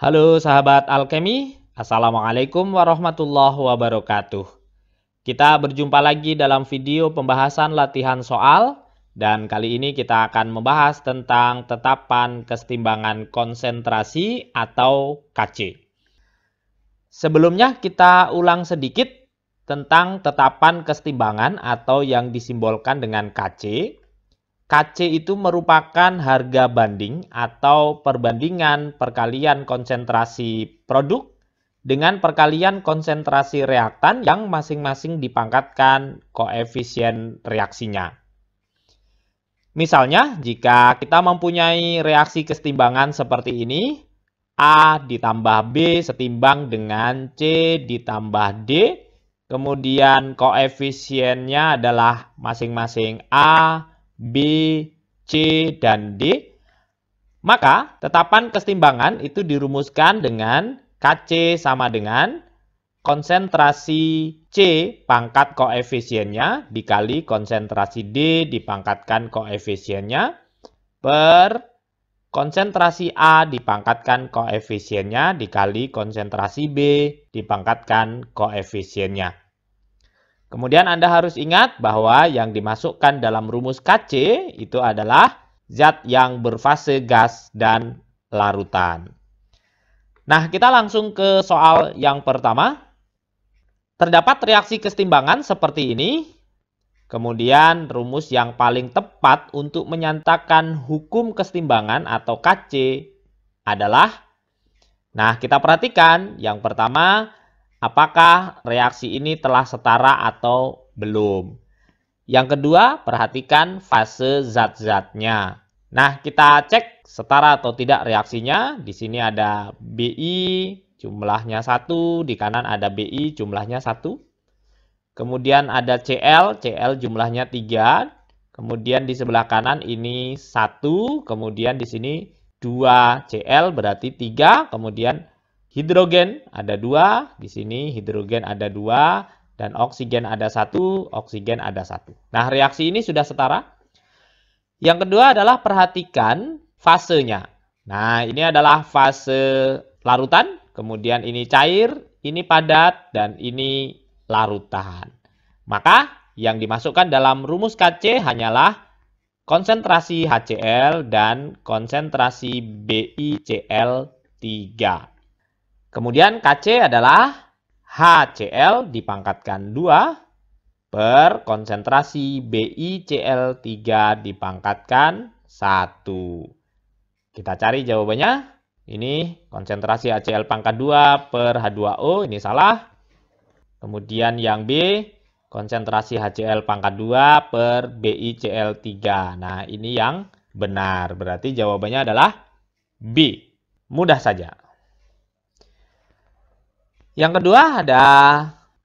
Halo sahabat alkemi, Assalamualaikum warahmatullahi wabarakatuh. Kita berjumpa lagi dalam video pembahasan latihan soal, dan kali ini kita akan membahas tentang tetapan kesetimbangan konsentrasi atau KC. Sebelumnya kita ulang sedikit tentang tetapan kesetimbangan atau yang disimbolkan dengan KC. KC itu merupakan harga banding atau perbandingan perkalian konsentrasi produk dengan perkalian konsentrasi reaktan yang masing-masing dipangkatkan koefisien reaksinya. Misalnya, jika kita mempunyai reaksi kesetimbangan seperti ini, A ditambah B setimbang dengan C ditambah D, kemudian koefisiennya adalah masing-masing A, B, C, dan D, maka tetapan kesetimbangan itu dirumuskan dengan KC sama dengan konsentrasi C pangkat koefisiennya dikali konsentrasi D dipangkatkan koefisiennya per konsentrasi A dipangkatkan koefisiennya dikali konsentrasi B dipangkatkan koefisiennya. Kemudian Anda harus ingat bahwa yang dimasukkan dalam rumus KC itu adalah zat yang berfase gas dan larutan. Nah, kita langsung ke soal yang pertama. Terdapat reaksi kesetimbangan seperti ini. Kemudian rumus yang paling tepat untuk menyatakan hukum kesetimbangan atau KC adalah, nah kita perhatikan yang pertama, apakah reaksi ini telah setara atau belum? Yang kedua, perhatikan fase zat-zatnya. Nah, kita cek setara atau tidak reaksinya. Di sini ada BI jumlahnya 1, di kanan ada BI jumlahnya 1. Kemudian ada CL jumlahnya 3. Kemudian di sebelah kanan ini 1, kemudian di sini 2 CL berarti 3, kemudian hidrogen ada 2, di sini hidrogen ada 2, dan oksigen ada 1, oksigen ada 1. Nah, reaksi ini sudah setara. Yang kedua adalah perhatikan fasenya. Nah, ini adalah fase larutan, kemudian ini cair, ini padat, dan ini larutan. Maka yang dimasukkan dalam rumus KC hanyalah konsentrasi HCl dan konsentrasi BiCl3. Kemudian KC adalah HCl dipangkatkan 2 per konsentrasi BiCl3 dipangkatkan 1. Kita cari jawabannya. Ini konsentrasi HCl pangkat 2 per H2O, ini salah. Kemudian yang B, konsentrasi HCl pangkat 2 per BiCl3. Nah, ini yang benar. Berarti jawabannya adalah B. Mudah saja. Yang kedua ada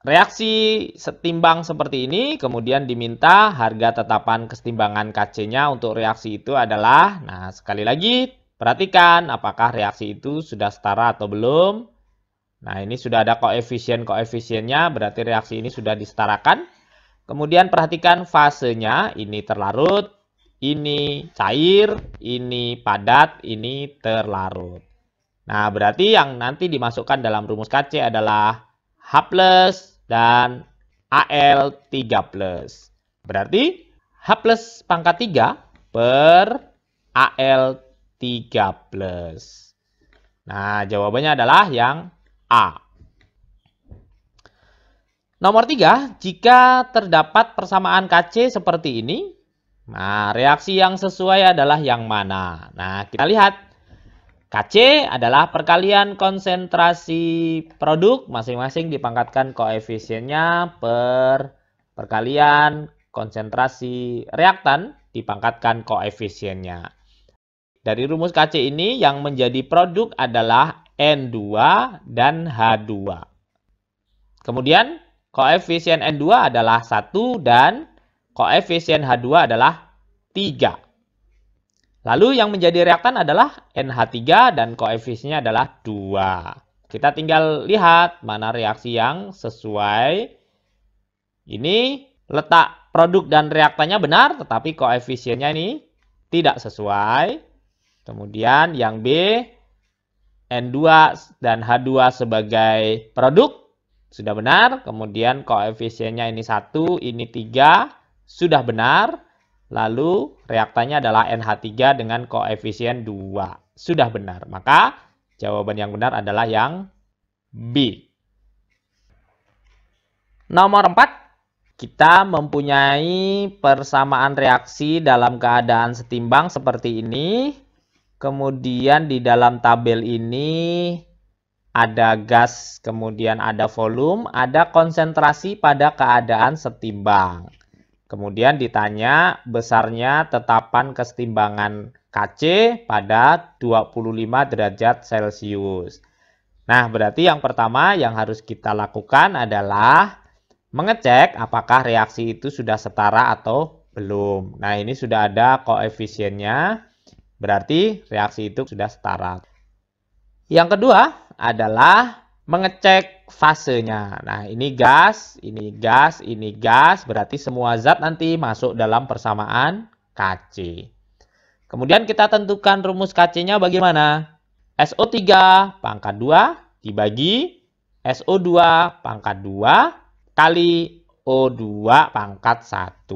reaksi setimbang seperti ini, kemudian diminta harga tetapan kesetimbangan KC-nya untuk reaksi itu adalah, nah sekali lagi perhatikan apakah reaksi itu sudah setara atau belum. Nah ini sudah ada koefisien-koefisiennya, berarti reaksi ini sudah disetarakan. Kemudian perhatikan fasenya, ini terlarut, ini cair, ini padat, ini terlarut. Nah, berarti yang nanti dimasukkan dalam rumus KC adalah H+ dan Al3+. Berarti H+ pangkat 3 per Al3+. Nah, jawabannya adalah yang A. Nomor 3, jika terdapat persamaan KC seperti ini, nah, reaksi yang sesuai adalah yang mana? Nah, kita lihat. KC adalah perkalian konsentrasi produk, masing-masing dipangkatkan koefisiennya per perkalian konsentrasi reaktan dipangkatkan koefisiennya. Dari rumus KC ini yang menjadi produk adalah N2 dan H2. Kemudian koefisien N2 adalah 1 dan koefisien H2 adalah 3. Lalu yang menjadi reaktan adalah NH3 dan koefisiennya adalah 2. Kita tinggal lihat mana reaksi yang sesuai. Ini letak produk dan reaktannya benar, tetapi koefisiennya ini tidak sesuai. Kemudian yang B, N2 dan H2 sebagai produk, sudah benar. Kemudian koefisiennya ini 1, ini 3, sudah benar. Lalu reaktannya adalah NH3 dengan koefisien 2, sudah benar. Maka jawaban yang benar adalah yang B. Nomor 4. Kita mempunyai persamaan reaksi dalam keadaan setimbang seperti ini. Kemudian di dalam tabel ini ada gas, kemudian ada volume, ada konsentrasi pada keadaan setimbang. Kemudian ditanya besarnya tetapan kesetimbangan Kc pada 25 derajat Celcius. Nah, berarti yang pertama yang harus kita lakukan adalah mengecek apakah reaksi itu sudah setara atau belum. Nah, ini sudah ada koefisiennya, berarti reaksi itu sudah setara. Yang kedua adalah mengecek fasenya. Nah, ini gas, ini gas, ini gas, berarti semua zat nanti masuk dalam persamaan Kc. Kemudian kita tentukan rumus Kc-nya bagaimana? SO3 pangkat 2 dibagi SO2 pangkat 2 kali O2 pangkat 1.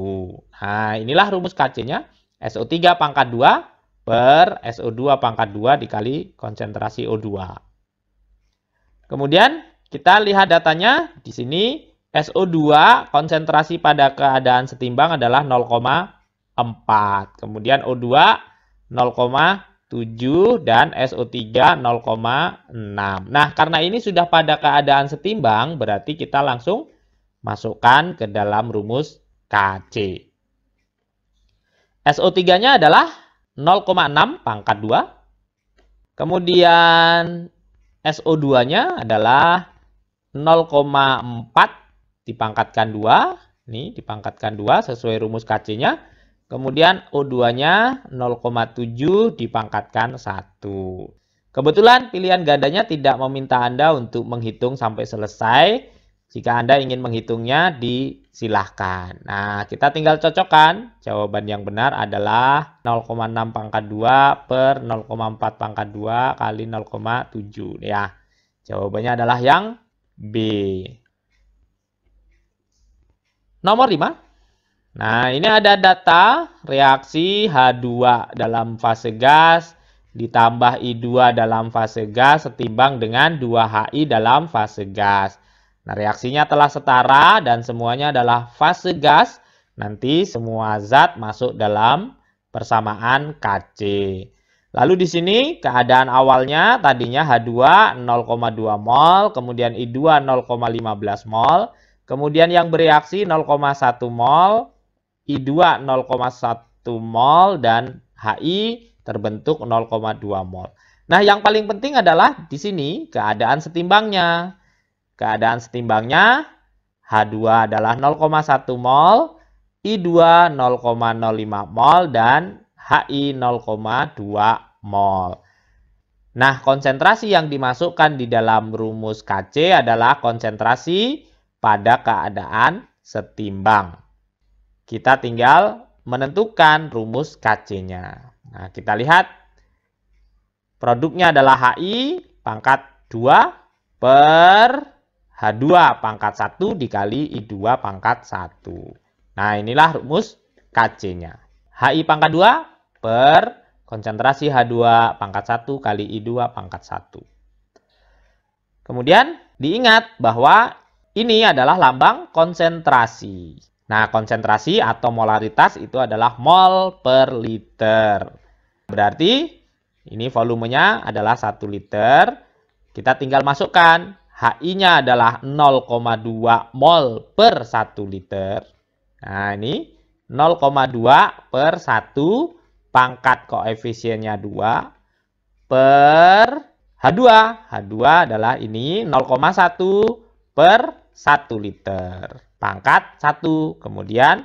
Nah, inilah rumus Kc-nya. SO3 pangkat 2 per SO2 pangkat 2 dikali konsentrasi O2. Kemudian kita lihat datanya. Di sini SO2 konsentrasi pada keadaan setimbang adalah 0,4. Kemudian O2 0,7 dan SO3 0,6. Nah, karena ini sudah pada keadaan setimbang, berarti kita langsung masukkan ke dalam rumus Kc. SO3-nya adalah 0,6 pangkat 2. Kemudian SO2-nya adalah 0,4 dipangkatkan 2. Ini dipangkatkan 2 sesuai rumus Kc-nya. Kemudian O2-nya 0,7 dipangkatkan 1. Kebetulan pilihan gandanya tidak meminta Anda untuk menghitung sampai selesai. Jika Anda ingin menghitungnya, disilahkan. Nah, kita tinggal cocokkan. Jawaban yang benar adalah 0,6 pangkat 2 per 0,4 pangkat 2 kali 0,7. Ya, jawabannya adalah yang B. Nomor 5. Nah, ini ada data reaksi H2 dalam fase gas ditambah I2 dalam fase gas setimbang dengan 2HI dalam fase gas. Nah, reaksinya telah setara dan semuanya adalah fase gas. Nanti semua zat masuk dalam persamaan Kc. Lalu di sini keadaan awalnya tadinya H2 0,2 mol, kemudian I2 0,15 mol, kemudian yang bereaksi 0,1 mol, I2 0,1 mol, dan HI terbentuk 0,2 mol. Nah, yang paling penting adalah di sini keadaan setimbangnya. Keadaan setimbangnya H2 adalah 0,1 mol, I2 0,05 mol, dan HI 0,2 mol. Nah, konsentrasi yang dimasukkan di dalam rumus Kc adalah konsentrasi pada keadaan setimbang. Kita tinggal menentukan rumus Kc-nya. Nah, kita lihat produknya adalah HI pangkat 2 per H2 pangkat 1 dikali I2 pangkat 1. Nah, inilah rumus Kc-nya. HI pangkat 2 per konsentrasi H2 pangkat 1 kali I2 pangkat 1. Kemudian diingat bahwa ini adalah lambang konsentrasi. Nah, konsentrasi atau molaritas itu adalah mol per liter. Berarti ini volumenya adalah 1 liter. Kita tinggal masukkan. HI-nya adalah 0,2 mol per 1 liter. Nah, ini 0,2 per 1 pangkat koefisiennya 2 per H2. H2 adalah ini 0,1 per 1 liter. Pangkat 1. Kemudian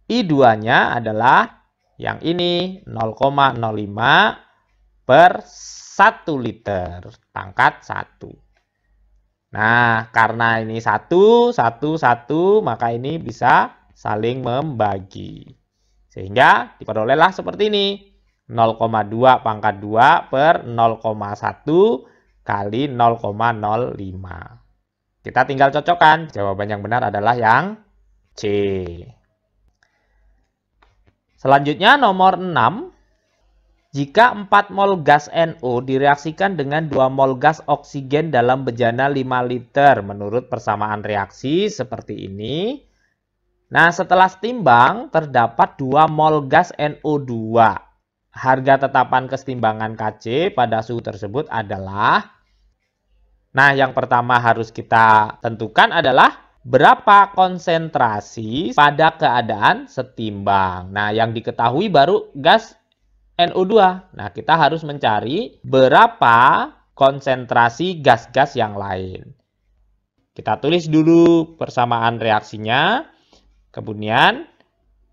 I2-nya adalah yang ini 0,05 per 1 liter. Pangkat 1. Nah, karena ini 1, 1, 1, maka ini bisa saling membagi. Sehingga diperolehlah seperti ini. 0,2 pangkat 2 per 0,1 kali 0,05. Kita tinggal cocokkan. Jawaban yang benar adalah yang C. Selanjutnya nomor 6. Jika 4 mol gas NO direaksikan dengan 2 mol gas oksigen dalam bejana 5 liter menurut persamaan reaksi seperti ini. Nah, setelah setimbang terdapat 2 mol gas NO2. Harga tetapan kesetimbangan Kc pada suhu tersebut adalah, nah yang pertama harus kita tentukan adalah berapa konsentrasi pada keadaan setimbang. Nah, yang diketahui baru gas NO2. Nah, kita harus mencari berapa konsentrasi gas-gas yang lain. Kita tulis dulu persamaan reaksinya. Kemudian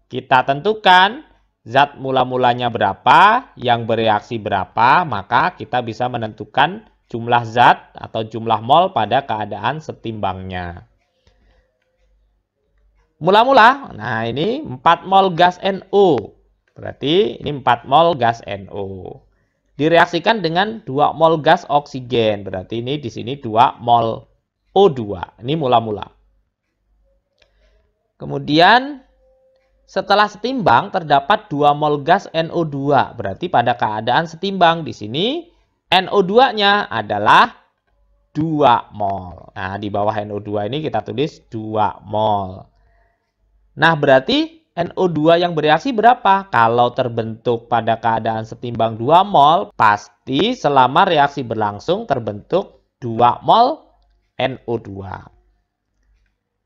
kita tentukan zat mula-mulanya berapa, yang bereaksi berapa, maka kita bisa menentukan jumlah zat atau jumlah mol pada keadaan setimbangnya. Mula-mula, nah ini 4 mol gas NO. Berarti ini 4 mol gas NO. Direaksikan dengan 2 mol gas oksigen. Berarti ini di sini 2 mol O2. Ini mula-mula. Kemudian setelah setimbang terdapat 2 mol gas NO2. Berarti pada keadaan setimbang di sini NO2-nya adalah 2 mol. Nah, di bawah NO2 ini kita tulis 2 mol. Nah, berarti NO2 yang bereaksi berapa? Kalau terbentuk pada keadaan setimbang 2 mol, pasti selama reaksi berlangsung terbentuk 2 mol NO2.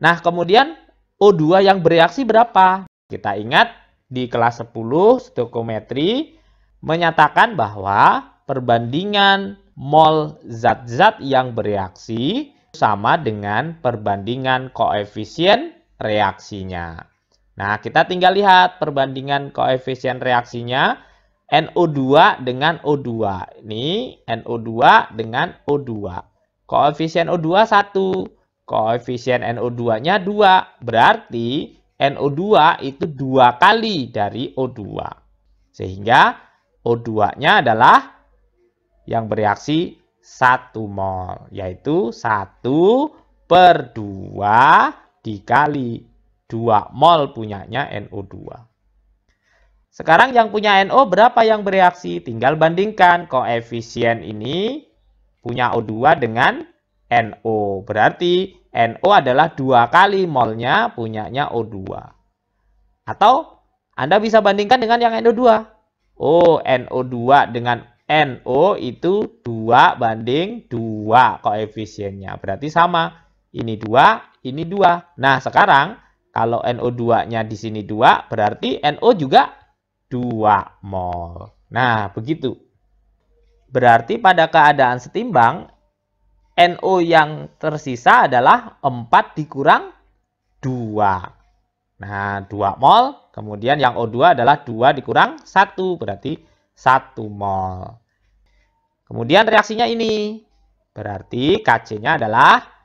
Nah, kemudian O2 yang bereaksi berapa? Kita ingat di kelas 10 stoikiometri menyatakan bahwa perbandingan mol zat-zat yang bereaksi sama dengan perbandingan koefisien reaksinya. Nah, kita tinggal lihat perbandingan koefisien reaksinya NO2 dengan O2. Ini NO2 dengan O2. Koefisien O2 1. Koefisien NO2-nya 2. Berarti NO2 itu 2 kali dari O2. Sehingga O2-nya adalah yang bereaksi 1 mol. Yaitu 1/2 dikali 2 mol punyanya NO2. Sekarang yang punya NO berapa yang bereaksi? Tinggal bandingkan koefisien ini punya O2 dengan NO. Berarti NO adalah 2 kali molnya punyanya O2. Atau Anda bisa bandingkan dengan yang NO2. Oh, NO2 dengan NO itu 2 banding 2 koefisiennya. Berarti sama. Ini 2, ini 2. Nah, sekarang kalau NO2-nya di sini 2, berarti NO juga 2 mol. Nah, begitu. Berarti pada keadaan setimbang, NO yang tersisa adalah 4 dikurang 2. Nah, 2 mol. Kemudian yang O2 adalah 2 dikurang 1. Berarti 1 mol. Kemudian reaksinya ini. Berarti Kc-nya adalah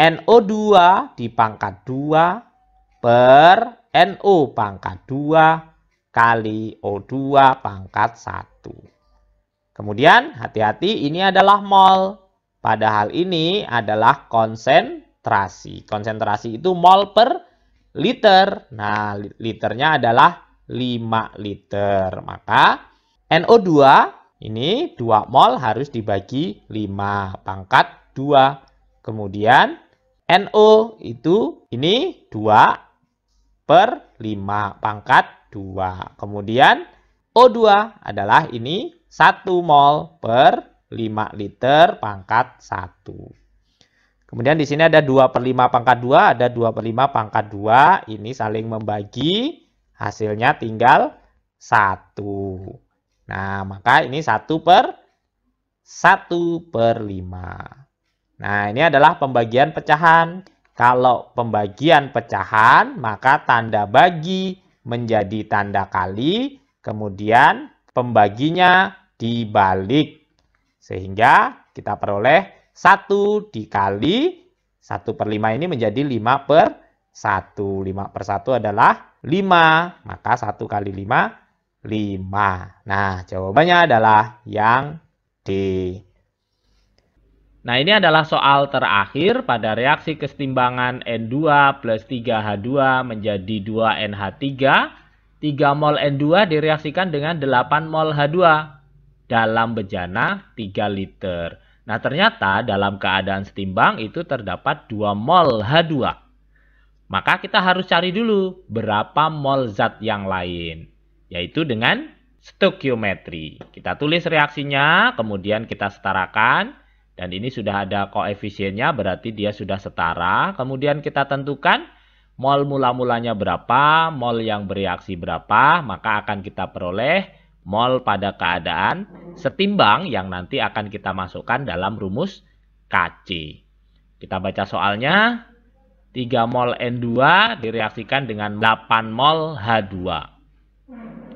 NO2 dipangkat 2 per NO pangkat 2 kali O2 pangkat 1. Kemudian hati-hati ini adalah mol. Padahal ini adalah konsentrasi. Konsentrasi itu mol per liter. Nah, liternya adalah 5 liter. Maka NO2 ini 2 mol harus dibagi 5 pangkat 2. Kemudian NO itu ini 2/5 pangkat 2. Kemudian O2 adalah ini 1 mol per 5 liter pangkat 1. Kemudian di sini ada 2/5 pangkat 2, ada 2/5 pangkat 2. Ini saling membagi, hasilnya tinggal 1. Nah, maka ini 1/1/5. Nah, ini adalah pembagian pecahan. Kalau pembagian pecahan, maka tanda bagi menjadi tanda kali, kemudian pembaginya dibalik. Sehingga kita peroleh 1 dikali 1/5 ini menjadi 5/1. 5/1 adalah 5. Maka 1 kali 5 Nah, jawabannya adalah yang D. Nah, ini adalah soal terakhir pada reaksi kesetimbangan N2 plus 3H2 menjadi 2NH3. 3 mol N2 direaksikan dengan 8 mol H2 dalam bejana 3 liter. Nah, ternyata dalam keadaan setimbang itu terdapat 2 mol H2. Maka kita harus cari dulu berapa mol zat yang lain, yaitu dengan stoikiometri. Kita tulis reaksinya, kemudian kita setarakan. Dan ini sudah ada koefisiennya, berarti dia sudah setara. Kemudian kita tentukan mol mula-mulanya berapa, mol yang bereaksi berapa, maka akan kita peroleh mol pada keadaan setimbang yang nanti akan kita masukkan dalam rumus Kc. Kita baca soalnya, 3 mol N2 direaksikan dengan 8 mol H2.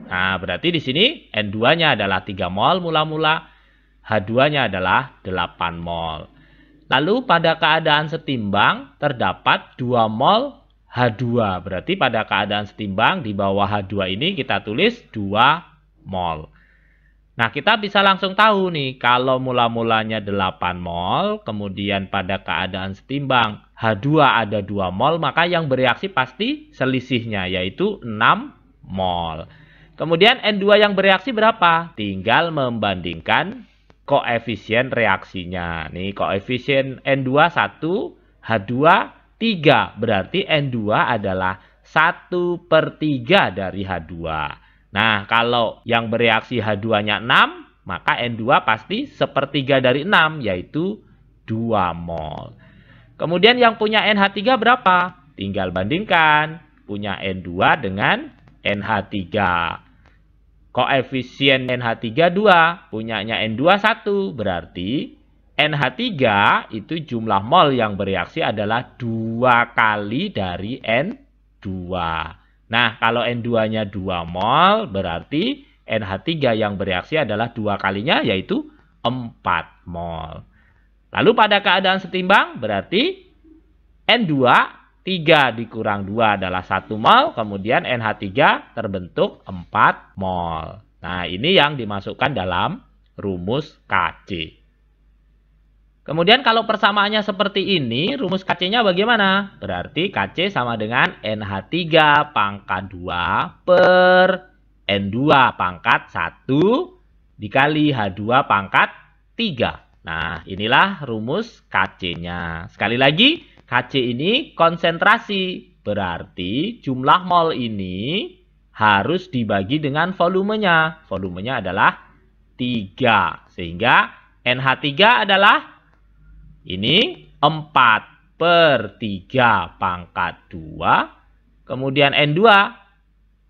Nah, berarti di sini N2-nya adalah 3 mol mula-mula, H2-nya adalah 8 mol. Lalu pada keadaan setimbang terdapat 2 mol H2. Berarti pada keadaan setimbang di bawah H2 ini kita tulis 2 mol. Nah, kita bisa langsung tahu nih, kalau mula-mulanya 8 mol, kemudian pada keadaan setimbang H2 ada 2 mol, maka yang bereaksi pasti selisihnya, yaitu 6 mol. Kemudian N2 yang bereaksi berapa? Tinggal membandingkan koefisien reaksinya. Nih, koefisien N2 1, H2 3. Berarti N2 adalah 1/3 dari H2. Nah, kalau yang bereaksi H2-nya 6, maka N2 pasti 1/3 dari 6, yaitu 2 mol. Kemudian yang punya NH3 berapa? Tinggal bandingkan punya N2 dengan NH3. Koefisien NH3 2, punyanya N2 1. Berarti NH3 itu jumlah mol yang bereaksi adalah 2 kali dari N2. Nah, kalau N2-nya 2 mol, berarti NH3 yang bereaksi adalah 2 kalinya, yaitu 4 mol. Lalu pada keadaan setimbang, berarti N2, 3 dikurang 2 adalah 1 mol, kemudian NH3 terbentuk 4 mol. Nah, ini yang dimasukkan dalam rumus Kc. Kemudian kalau persamaannya seperti ini, rumus Kc-nya bagaimana? Berarti Kc sama dengan NH3 pangkat 2 per N2 pangkat 1 dikali H2 pangkat 3. Nah, inilah rumus Kc-nya. Sekali lagi, Kc ini konsentrasi, berarti jumlah mol ini harus dibagi dengan volumenya. Volumenya adalah 3, sehingga NH3 adalah ini 4/3 pangkat 2, kemudian N2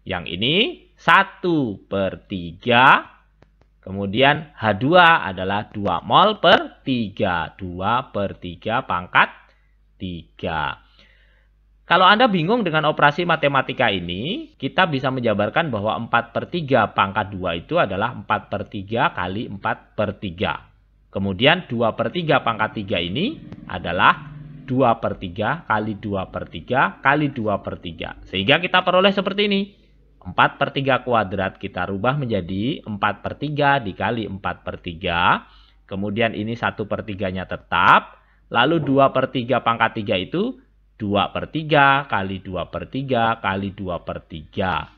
yang ini 1/3, kemudian H2 adalah 2 mol per 3, 2/3 pangkat 3. Kalau Anda bingung dengan operasi matematika ini, kita bisa menjabarkan bahwa 4/3 pangkat 2 itu adalah 4/3 kali 4/3. Kemudian 2/3 pangkat 3 ini adalah 2/3 kali 2/3 kali 2/3. Sehingga kita peroleh seperti ini. 4/3 kuadrat kita rubah menjadi 4/3 dikali 4/3. Kemudian ini 1/3-nya tetap. Lalu 2/3 pangkat 3 itu 2/3 kali 2/3 kali 2/3.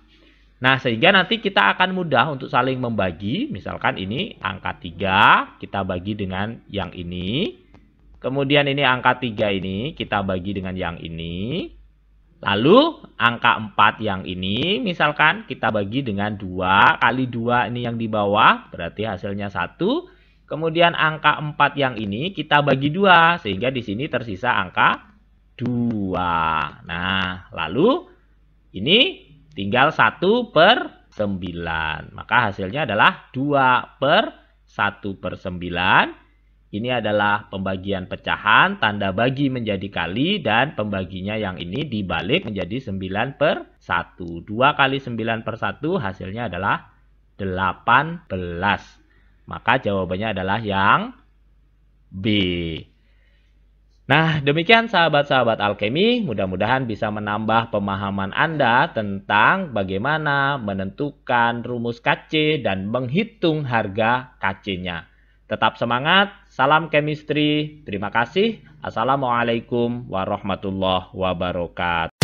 Nah, sehingga nanti kita akan mudah untuk saling membagi. Misalkan ini angka 3, kita bagi dengan yang ini. Kemudian ini angka 3 ini, kita bagi dengan yang ini. Lalu angka 4 yang ini, misalkan kita bagi dengan 2 kali 2 ini yang di bawah. Berarti hasilnya 1. Kemudian angka 4 yang ini kita bagi 2, sehingga di sini tersisa angka 2. Nah, lalu ini tinggal 1/9. Maka hasilnya adalah 2/1/9. Ini adalah pembagian pecahan, tanda bagi menjadi kali, dan pembaginya yang ini dibalik menjadi 9/1. 2 kali 9/1 hasilnya adalah 18. Maka jawabannya adalah yang B. Nah, demikian sahabat-sahabat alkemi, mudah-mudahan bisa menambah pemahaman Anda tentang bagaimana menentukan rumus KC dan menghitung harga KC-nya. Tetap semangat, salam chemistry, terima kasih. Assalamualaikum warahmatullahi wabarakatuh.